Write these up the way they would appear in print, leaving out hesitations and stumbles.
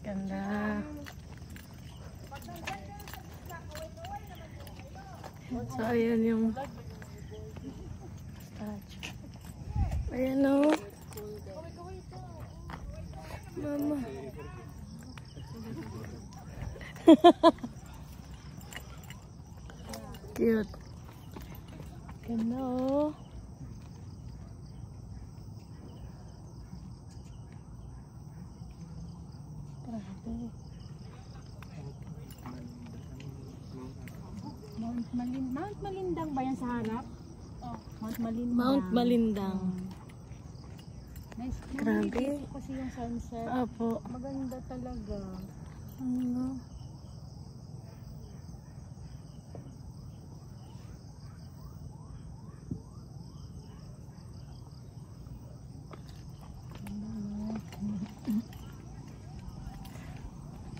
Ganda. So, ayan yung statue. Ayan o. Mama. Cute. Ganda o. Grabe. Mount Malindang ba yan sa harap? Oh, Mount Malindang. Mount Malindang. Nice. Grabe. Kasi yung sunset. Apo. Maganda talaga. Ano?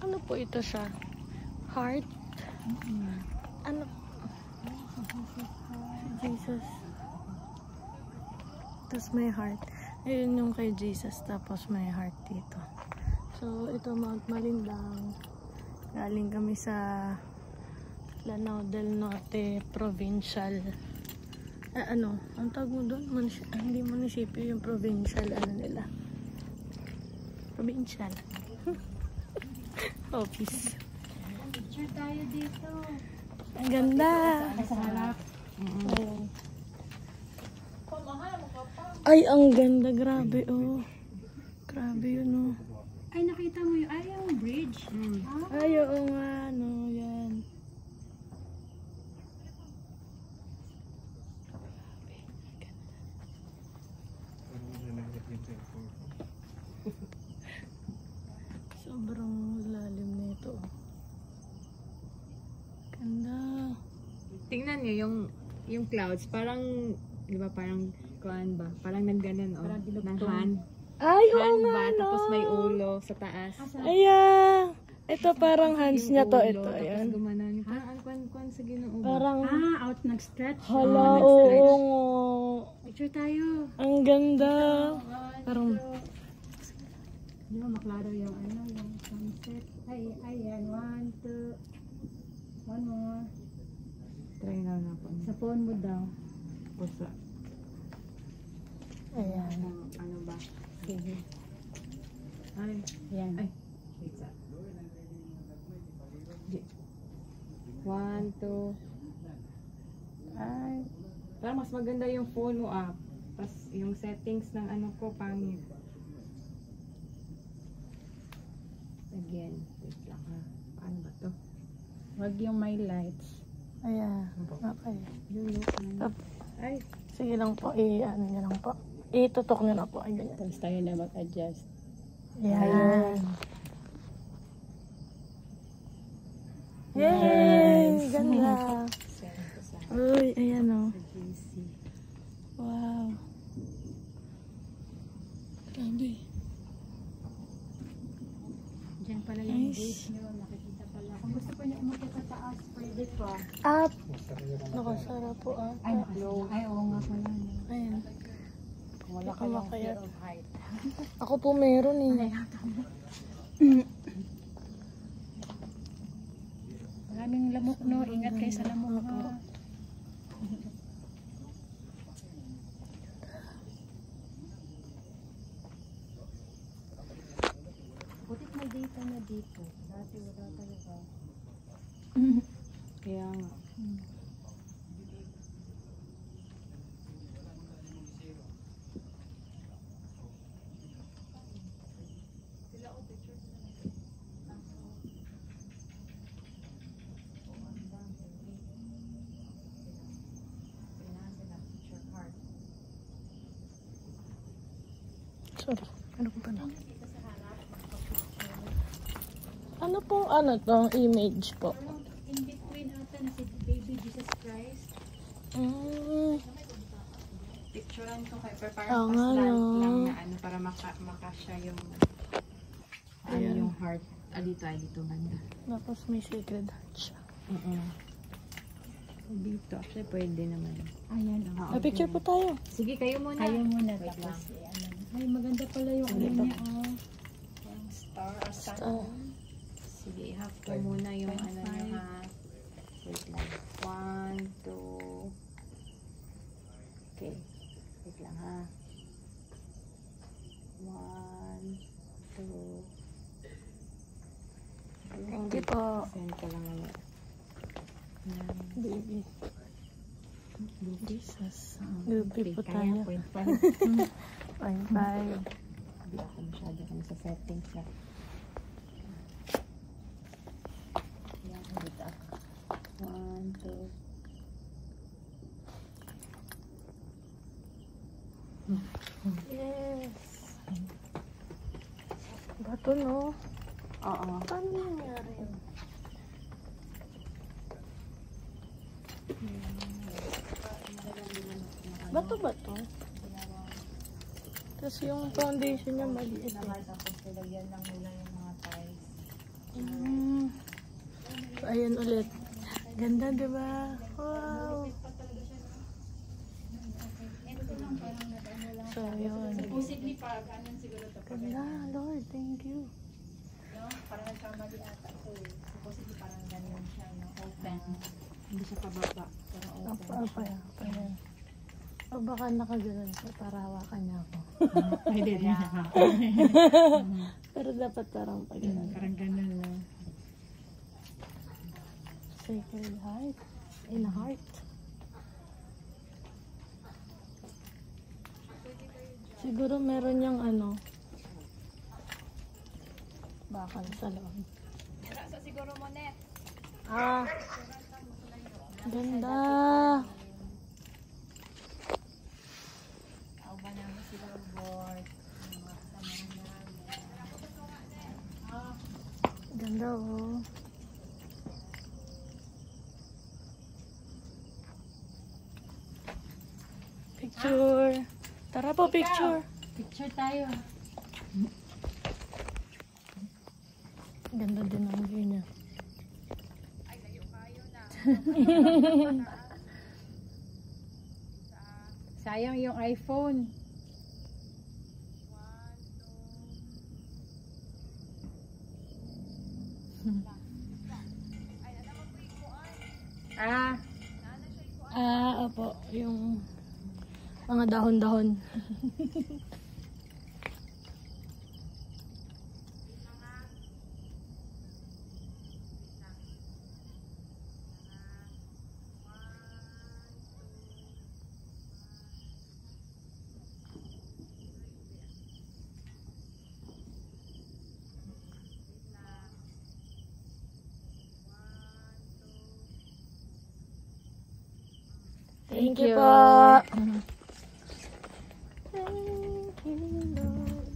Ano po ito siya? Heart? Ano? Jesus. Tapos may heart. Ayun yung kay Jesus. Tapos may heart dito. So, ito Mount Malindang. Galing kami sa Lanao del Norte Provincial. Ano? Ang tawag mo doon? Hindi munisipyo yung provincial. Ano nila? Provincial. Office. Picture tayo dito. Ang ganda. Sa harap. Oh. Ay, ang ganda. Grabe, oh. Grabe yun, oh. Ay, nakita mo yung, yung bridge. Ay, oo nga, no. Yan. Sobrang lalim na ito. Ganda. Tingnan niyo yung clouds, parang, di ba, parang kuan ba? Parang nagganon, oh. Ng hand. Ay, oo Hand nga, ba? no. Tapos may ulo sa taas. Ayan. Ito parang hands niya to. Ulo, Ito, tapos ayan. gumanon. Parang kuan sa ginoo ba? Parang, Out nag-stretch. hala, nag-stretch. oo. Picture tayo. Ang ganda. Parang, Di ba maklaro yung yung sunset. Ayan. 1, 2. One more. Try na po. Sa phone mo daw. Pusa. ayan. Ano ba? Sige. Ay. Ayan. Ay. Wait sa. 1, 2. Ay. Parang mas maganda yung phone mo up. Tapos yung settings ng ano ko pangit. Again. Wait lang ha. Paano ba to? Wag yung my lights. Ayan. Okay. Yun. Ay. Sige lang po. Ano nyo lang po. Itutok nyo na po. Ay, ganyan. Tapos tayo na mag-adjust. Ayan. Yay! Ganda. Uy, ayan o. Wow. Grabe. Diyan pala yung Nice. gate nyo. Nakikita pala. Kung gusto ko niyo umakit sa taas, pwede pa. Up. Nakasara po ata. Ay, oo nga pala. Ayan. Wala ka lang fear of height. Ako po meron eh. Maraming lamok, no? Ingat kayo sa lamok, ha? Butit may data na dito. Dati wala talaga. Kaya nga. Sorry. Ano ko pala? Ano pong image po? In between ata na si Baby Jesus Christ. Picturean ko kayo. Oo Parang nga, paslant no. lang na ano para makasya yung Ayan. yung heart. Dito banda. Tapos may sacred heart siya. Dito. Actually, pwede naman. Ayan. Picture po tayo. Sige, kayo muna. Kayo muna tapos. Ay, maganda pala yung ano niya, oh. Yung star. Sige, i-half ko muna yung ano nyo ha. Wait lang. 1, 2. Okay. Wait lang ha. 1, 2. Thank you po. Send ko lang ulit. Baby. Jesus. Baby po Kaya tayo. 0.5. 0.5. Hindi ako masyado kami sa settings na. Yan, ulit ako. 1, 2. Yes. Bato, no? Oo. Paano nangyari yun? Bato. Tapos yung foundation niya maliit. Tapos nilagyan lang nila yung mga tiles. So, ayan ulit. Ganda, diba? Wow! So, yun. Possibly pa, ganun siguro to. Ganda, Lord. Thank you. No? Parang nagkamali ata ito eh. Possibly parang ganun siya, no? Open. Hindi siya pababa. Pero open. Apa yan. O baka nakagalan siya para hawakan niya ako. Pwede rin siya. Pero dapat parang pagalan. Parang ganun lang. Sacred Heart. In heart. Siguro meron niyang ano. Bakal sa loob. Sa siguro mo, Net. Ah. Ganda. Ako ba naman sila board? Ganda oh. Picture. Tara po, picture. Picture tayo. Ganda din ang view niya. Sayang yung iPhone. Opo. Yung mga dahon-dahon. Thank you po. Thank you, Lord.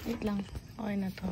Wait lang. Okay na to.